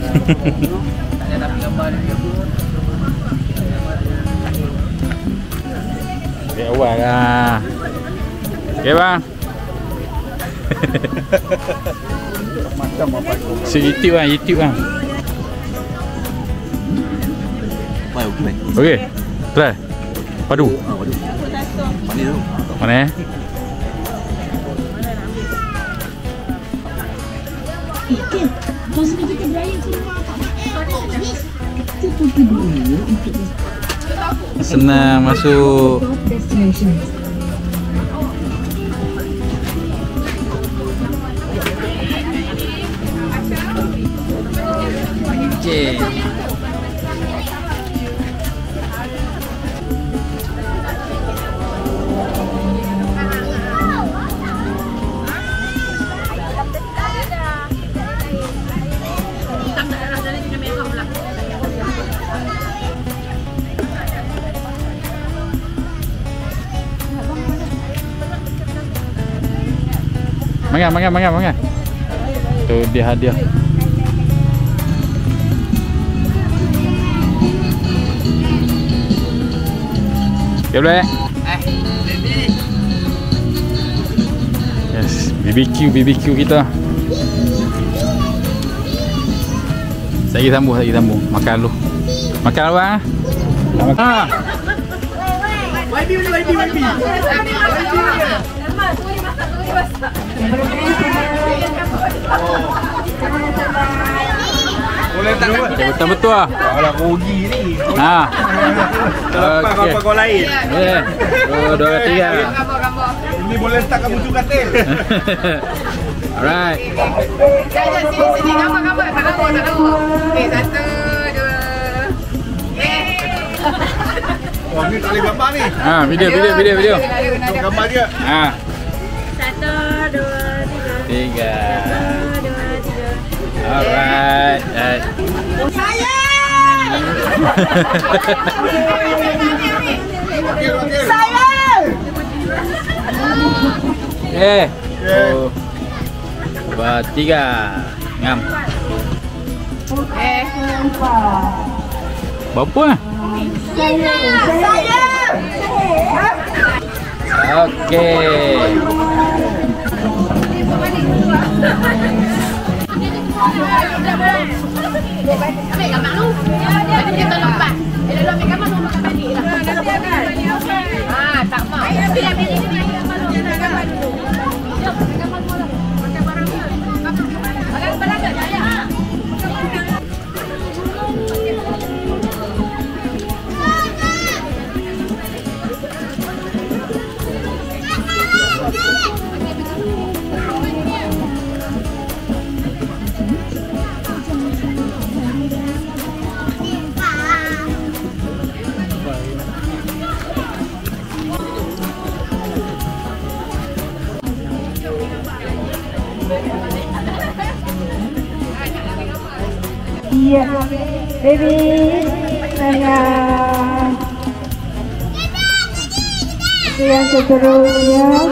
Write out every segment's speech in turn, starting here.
Ada tapi gambar dia. Okay, awal lah. Okay bang. Macam apa itu? So YouTube bang, YouTube bang. Baik, okey. Okay, try. Padu. Padu. Mana tu? Mana eh? Senang masuk. Okay. Mangga. Tu dia hadiah. Okay boleh? Yes, BBQ kita. Saya sambung. Makan dulu. Makan bang. Makan. YB. Boleh tak? Betul lah. Kalau rugi ni. Ha. Apa kau lain? Ya. Oh, 2 3. Ini boleh letak kamu tu katil. Alright. Sini gambar. Tak gambar. Okey, 1 2. Oh, ni tak boleh gambar ni. Ha, video. Gambar dia. Ha. 1 2 3. 3. Alright. Sayang. Eh. 2 3. Ngam. Berapa ah? Sayang. Okey. Ambil gambar lu. Dia tak lompat. Dia ambil gambar tu makan balik lah. Tak mau. Ambil ni. Gambar dulu. Jom, gambar dulu. Makan barang dia. Makan barang dia. Ya. Iya, baby, sayang. Yang seterusnya,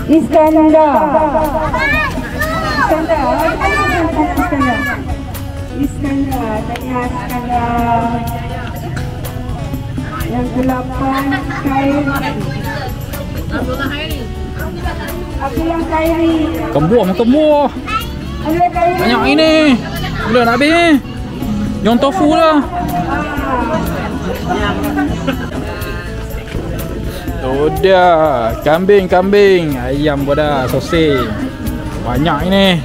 Iskandar. Yang ke-8, Khairi. Abdullah Khairi. Makan buah. Banyak ini. Bila nak habis ni? Yang tofu lah. Tu dia. Kambing. Ayam pun dah. Sosis. Banyak ini.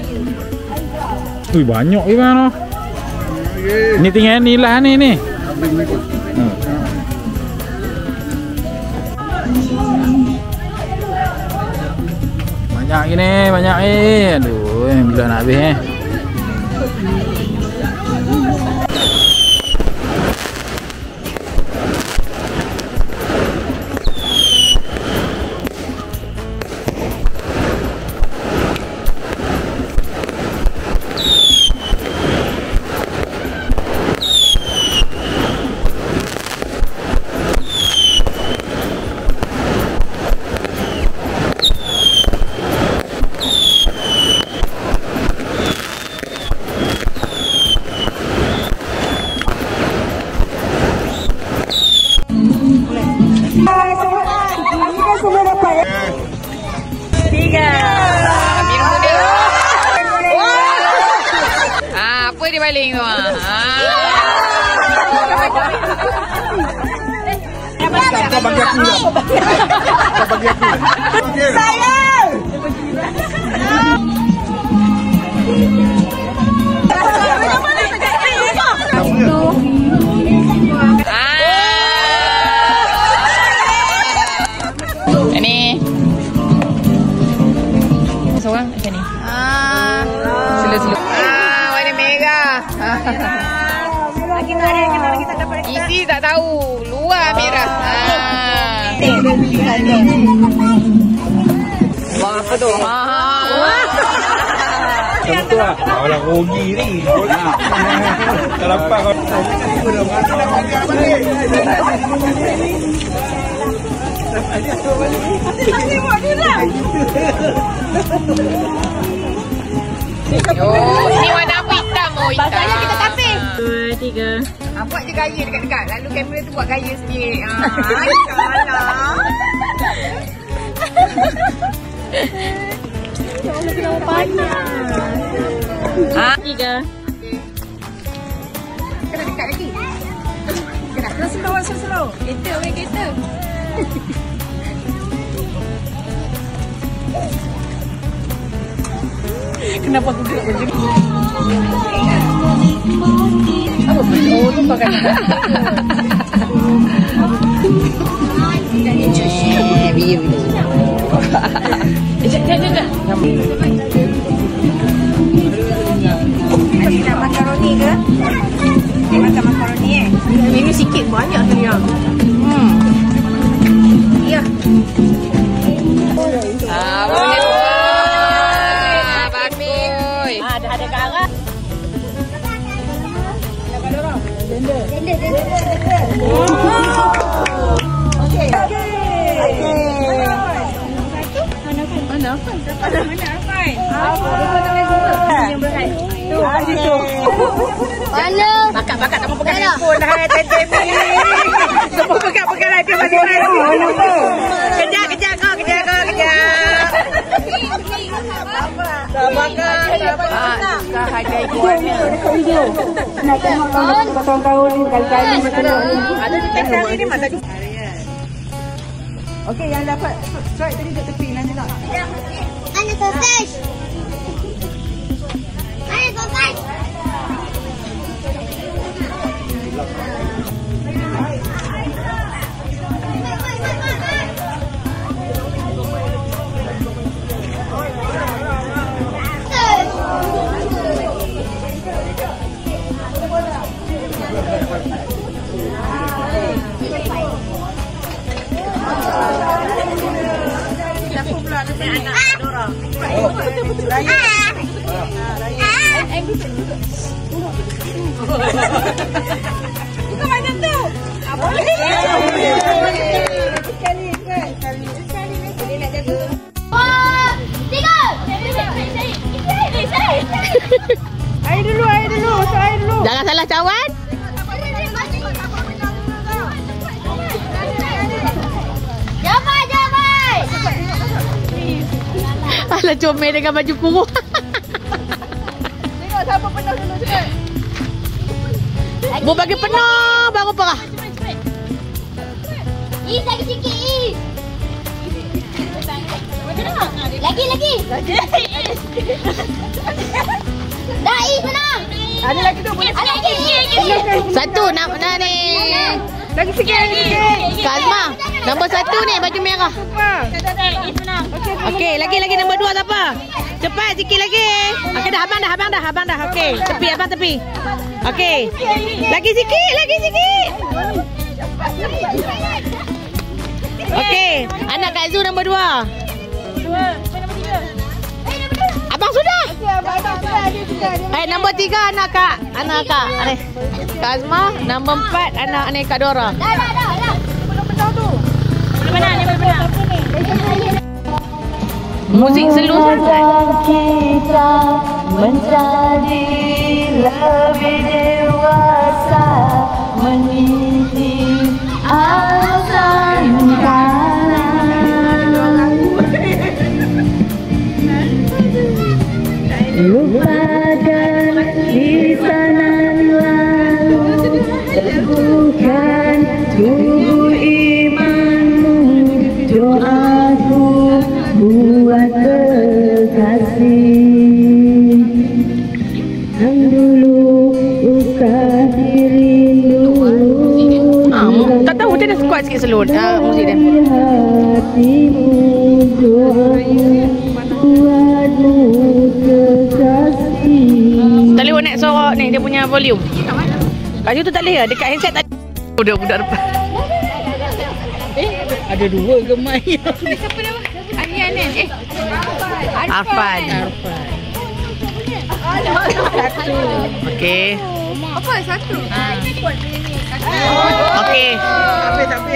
Ui, banyak ni mana? Ni tinggal ni lah ni. Banyak ni. Aduh, bila nak habis dia baling tu. Kau bagi aku lah. Kau bagi aku. Saya. Ini. Seorang macam ni. Slow-slow. Warna merah. Lagi mana yang kita dapat? Isi tak tahu. Luar merah. Wah, apa tu? Betul lah. Kau lah rugi ni. Tak dapat kau. Ni warna apa hitam? Oh, hitam. Bahasanya kita tapis. 2, 3. Buat je gaya dekat-dekat. Lalu kamera tu buat gaya sikit. Kenapa panas? 3. Kena dekat lagi. Kena slow. Kereta, kereta. Kenapa aku gerak macam ni? Apa benda? Oh, lupa kan? Biar. Sekejap. Nak makaroni ke? Makan makaroni Ini sikit banyak sebenarnya. Ya. Boleh buat. Bagus. Ada ke arah? Denda. Okey. Mana? Mana? Bakat tak mau pegang handphone dah time ni. Semua pegang iPad masing-masing. Kejap kau. Sabar kau. Dah hargai buahnya. Nak tengok tahun-tahun ni kali-kali bertengok ni. Ada di tengah ni mana tadi? Okey, yang dapat strike tadi duduk tepi nanti tak? Ana sausage. Siapa pula ada anak Dora? Bukan macam tu. Boleh. Sekali. Dia nak jaga. 3. Air dulu. Masuk air dulu. Jangan salah cawan. Alah comel dengan baju kurung. Tengok siapa penuh dulu cepat. Bu bagi penuh baru perah. Is lagi sikit Is. Lagi. Dah Is menang. Ada lagi tu boleh. Ada lagi. Satu nak ni. Lagi sikit. Kak Azma, nombor 1 ni baju merah. Okey, lagi nombor 2 siapa? Cepat sikit lagi. Okey dah abang dah. Okey, abang tepi. Okey. Lagi sikit. Okey, anak Kak Zu nombor 2. Abang sudah. Nombor 3 anak Kak. Kak Azma, nombor 4 anak ni Kak Dora. Dah. Belum penuh tu. Belum menang. Muzik slow sangat. Kita menjadi lebih dewasa, meniti azan kanan. Lupakan kisah yang dulu usah dirindu. Tak tahu dia dah kuat sikit slow muzik dia. Hatimu doamu buatmu kekasih. Tak boleh naik sorok ni dia punya volume. Kat situ tak boleh lah. Dekat handset tak. Budak-budak depan. Ada dua ke mai? Siapa nama? Anian kan? Arfan. Satu. Okey. Apa satu? Okey. Tapi.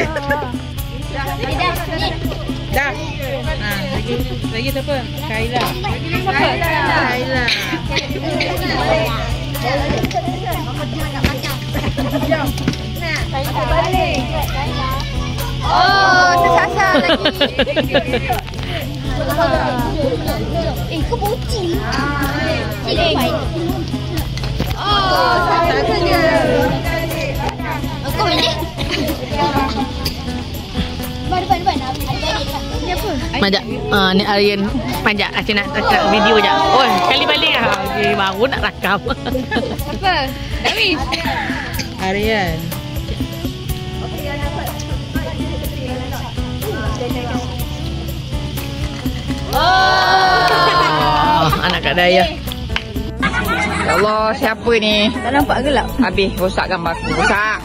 Dah. Lagi siapa? Kaila. Kaila. Balik. Oh, tersasar lagi. Kau bocil. Oh, satu saja. Kau boleh? Depan. Siapa? Majak. Ni Aryan. Majak. Aku nak rakam video je. Oh, kali balik lah. Okay, baru nak rakam. Siapa? Darwis. Aryan. Oh, anak Kak Daya. Ya Allah, siapa ni? Tak nampak gelap. Habis rosak gambar aku. Rosak.